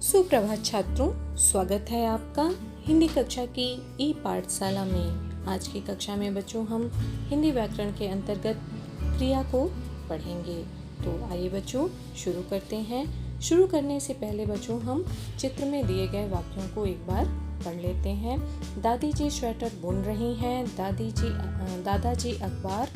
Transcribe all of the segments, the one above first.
सुप्रभात छात्रों, स्वागत है आपका हिंदी कक्षा की ई पाठशाला में। आज की कक्षा में बच्चों हम हिंदी व्याकरण के अंतर्गत क्रिया को पढ़ेंगे। तो आइए बच्चों शुरू करते हैं। शुरू करने से पहले बच्चों हम चित्र में दिए गए वाक्यों को एक बार पढ़ लेते हैं। दादी जी स्वेटर बुन रही हैं। दादाजी अखबार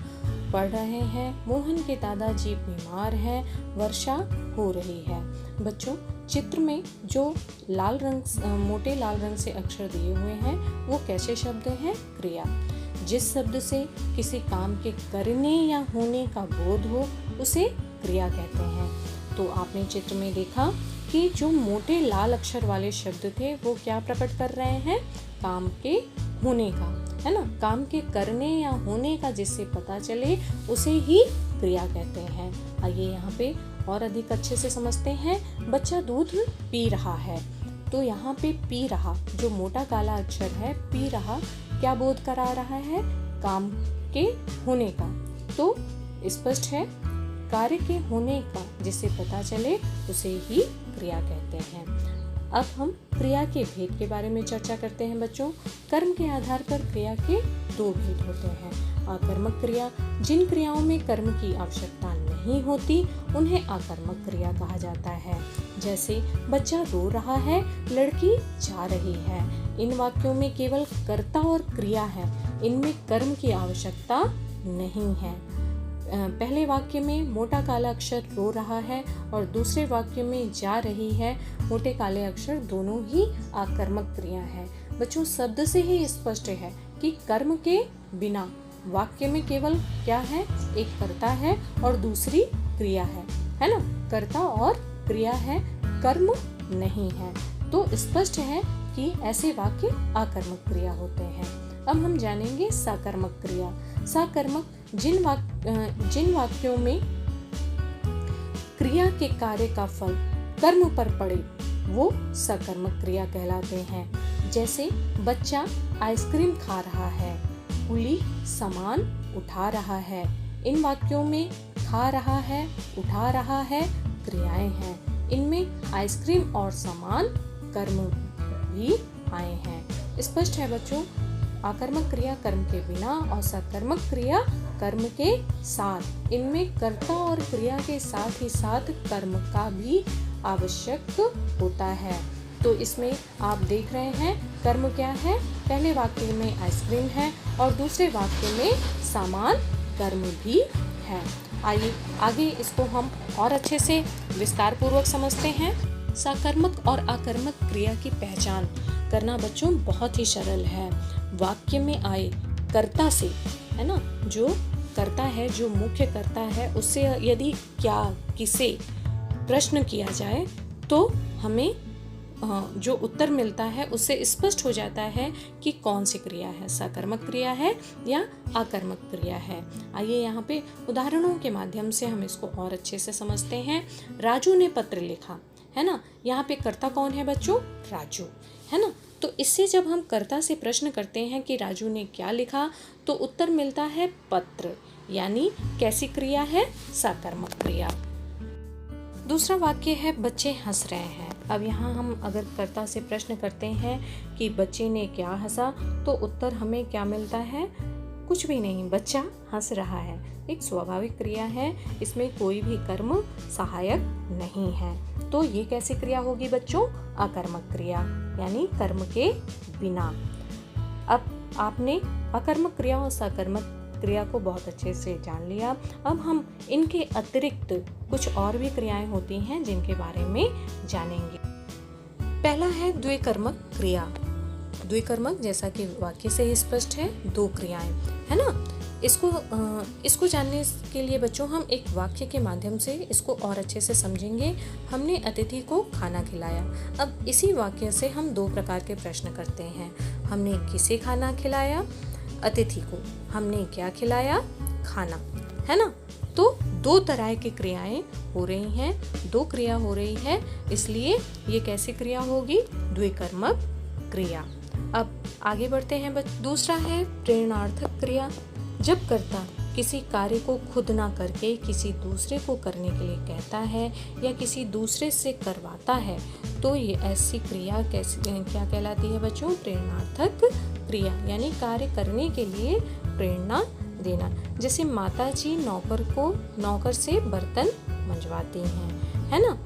पढ़ रहे हैं। मोहन के दादाजी बीमार हैं। वर्षा हो रही है। बच्चों, चित्र में जो मोटे लाल रंग से अक्षर दिए हुए हैं वो कैसे शब्द हैं? क्रिया। जिस शब्द से किसी काम के करने या होने का बोध हो उसे क्रिया कहते हैं। तो आपने चित्र में देखा कि जो मोटे लाल अक्षर वाले शब्द थे वो क्या प्रकट कर रहे हैं? काम के होने का, है ना। काम के करने या होने का जिससे पता चले उसे ही क्रिया कहते हैं। आइए यहाँ पे और अधिक अच्छे से समझते हैं। बच्चा दूध पी रहा है, तो यहाँ पे पी रहा जो मोटा काला अक्षर है, पी रहा क्या बोध करा रहा है? काम के होने का। तो स्पष्ट है, कार्य के होने का जिससे पता चले उसे ही क्रिया कहते हैं। अब हम क्रिया के भेद के बारे में चर्चा करते हैं बच्चों। कर्म के आधार पर क्रिया के दो भेद होते हैं। आकर्मक क्रिया, जिन क्रियाओं में कर्म की आवश्यकता नहीं होती उन्हें आकर्मक क्रिया कहा जाता है। जैसे बच्चा रो रहा है, लड़की जा रही है। इन वाक्यों में केवल कर्ता और क्रिया है, इनमें कर्म की आवश्यकता नहीं है। पहले वाक्य में मोटा काला अक्षर रो रहा है और दूसरे वाक्य में जा रही है, मोटे काले अक्षर दोनों ही आकर्मक क्रिया है। बच्चों, शब्द से ही स्पष्ट है कि कर्म के बिना वाक्य में केवल क्या है? एक कर्ता है और दूसरी क्रिया है ना। कर्ता और क्रिया है, कर्म नहीं है। तो स्पष्ट है कि ऐसे वाक्य आकर्मक क्रिया होते हैं। अब हम जानेंगे साकर्मक क्रिया। साकर्मक जिन वाक्यों में क्रिया के कार्य का फल कर्म पर पड़े वो सकर्मक क्रिया कहलाते हैं। जैसे बच्चा आइसक्रीम खा रहा है, कुली सामान उठा रहा है। इन वाक्यों में खा रहा है, उठा रहा है क्रियाएं हैं। इनमें आइसक्रीम और सामान कर्म भी आए हैं। स्पष्ट है बच्चों, आकर्मक क्रिया कर्म के बिना और सकर्मक क्रिया कर्म के साथ। इनमें कर्ता और क्रिया के साथ ही साथ कर्म का भी आवश्यक होता है। तो इसमें आप देख रहे हैं कर्म क्या है? पहले वाक्य में आइसक्रीम है और दूसरे वाक्य में सामान कर्म भी है। आइए आगे इसको हम और अच्छे से विस्तार पूर्वक समझते हैं। सकर्मक और आकर्मक क्रिया की पहचान करना बच्चों बहुत ही सरल है। वाक्य में आए कर्ता से, है ना, जो कर्ता है, जो मुख्य कर्ता है, उससे यदि क्या किसे प्रश्न किया जाए तो हमें जो उत्तर मिलता है उससे स्पष्ट हो जाता है कि कौन सी क्रिया है, सकर्मक क्रिया है या आकर्मक क्रिया है। आइए यहाँ पे उदाहरणों के माध्यम से हम इसको और अच्छे से समझते हैं। राजू ने पत्र लिखा, है ना। यहाँ पे कर्ता कौन है बच्चों? राजू, है ना। तो इससे जब हम कर्ता से प्रश्न करते हैं कि राजू ने क्या लिखा, तो उत्तर मिलता है पत्र, यानी कैसी क्रिया है? सकर्मक क्रिया। दूसरा वाक्य है बच्चे हंस रहे हैं। अब यहाँ हम अगर कर्ता से प्रश्न करते हैं कि बच्चे ने क्या हंसा, तो उत्तर हमें क्या मिलता है? कुछ भी नहीं, बच्चा हंस रहा है। एक स्वाभाविक क्रिया है, इसमें कोई भी कर्म सहायक नहीं है। तो ये कैसी क्रिया होगी बच्चों? आकर्मक क्रिया, यानी कर्म के बिना। अब आपने आकर्मक क्रिया और सकर्मक क्रिया को बहुत अच्छे से जान लिया। अब हम इनके अतिरिक्त कुछ और भी क्रियाएं होती हैं जिनके बारे में जानेंगे। पहला है द्विकर्मक क्रिया। द्विकर्मक जैसा कि वाक्य से ही स्पष्ट है, दो क्रियाएं, है ना। इसको जानने के लिए बच्चों हम एक वाक्य के माध्यम से इसको और अच्छे से समझेंगे। हमने अतिथि को खाना खिलाया। अब इसी वाक्य से हम दो प्रकार के प्रश्न करते हैं। हमने किसे खाना खिलाया? अतिथि को। हमने क्या खिलाया? खाना, है ना। तो दो तरह की क्रियाएं हो रही हैं, दो क्रिया हो रही है, इसलिए ये कैसी क्रिया होगी? द्विकर्मक क्रिया। अब आगे बढ़ते हैं। दूसरा है प्रेरणार्थक क्रिया। जब कर्ता किसी कार्य को खुद ना करके किसी दूसरे को करने के लिए कहता है या किसी दूसरे से करवाता है तो ये ऐसी क्रिया क्या कहलाती है बच्चों? प्रेरणार्थक क्रिया, यानी कार्य करने के लिए प्रेरणा देना। जैसे माताजी नौकर से बर्तन मंजवाती हैं, है ना।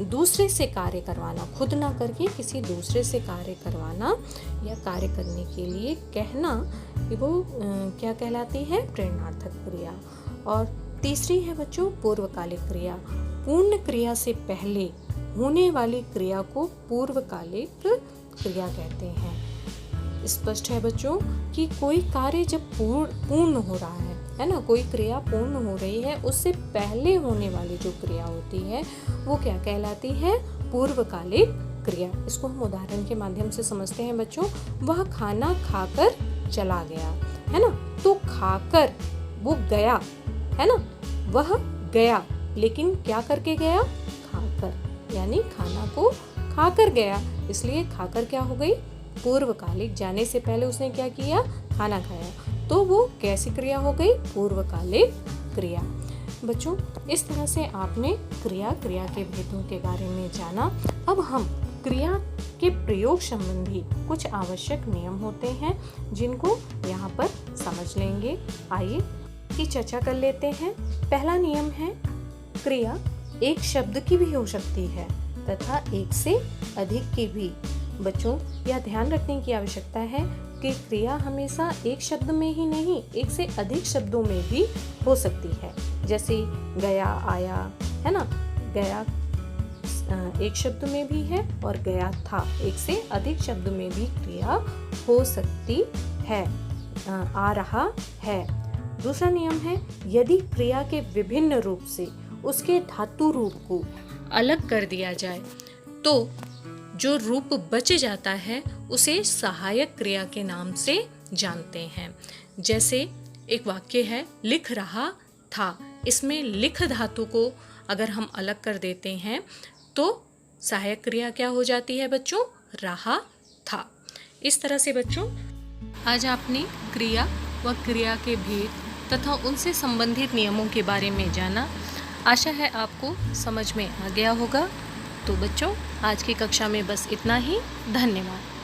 दूसरे से कार्य करवाना, खुद ना करके किसी दूसरे से कार्य करवाना या कार्य करने के लिए कहना, वो क्या कहलाती है? प्रेरणार्थक क्रिया। और तीसरी है बच्चों पूर्वकालिक क्रिया। पूर्ण क्रिया से पहले होने वाली क्रिया को पूर्वकालिक क्रिया कहते हैं। स्पष्ट है बच्चों कि कोई कार्य जब पूर्ण हो रहा है ना, कोई क्रिया पूर्ण हो रही है, उससे पहले होने वाली जो क्रिया होती है वो क्या कहलाती है? पूर्वकालिक क्रिया। इसको हम उदाहरण के माध्यम से समझते हैं बच्चों। वह खाना खाकर चला गया, है ना। तो खाकर वो गया, है ना, वह गया, लेकिन क्या करके गया? खाकर, यानी खाना को खाकर गया, इसलिए खाकर क्या हो गई? पूर्वकालिक। जाने से पहले उसने क्या किया? खाना खाया, तो वो कैसी क्रिया हो गई? पूर्वकालिक क्रिया। बच्चों, इस तरह से आपने क्रिया के भेदों के बारे में जाना। अब हम क्रिया के प्रयोग संबंधी कुछ आवश्यक नियम होते हैं जिनको यहाँ पर समझ लेंगे। आइए की चर्चा कर लेते हैं। पहला नियम है, क्रिया एक शब्द की भी हो सकती है तथा एक से अधिक की भी। बच्चों, यह ध्यान रखने की आवश्यकता है कि क्रिया हमेशा एक शब्द में ही नहीं, एक से अधिक शब्दों में भी हो सकती है। जैसे गया, आया, है ना। गया एक शब्द में भी है और गया था एक से अधिक शब्द में भी क्रिया हो सकती है। आ रहा है। दूसरा नियम है, यदि क्रिया के विभिन्न रूप से उसके धातु रूप को अलग कर दिया जाए तो जो रूप बच जाता है उसे सहायक क्रिया के नाम से जानते हैं। जैसे एक वाक्य है, लिख रहा था। इसमें लिख धातु को अगर हम अलग कर देते हैं तो सहायक क्रिया क्या हो जाती है बच्चों? रहा था। इस तरह से बच्चों आज आपने क्रिया व क्रिया के भेद तथा उनसे संबंधित नियमों के बारे में जाना। आशा है आपको समझ में आ गया होगा। तो बच्चों, आज की कक्षा में बस इतना ही। धन्यवाद।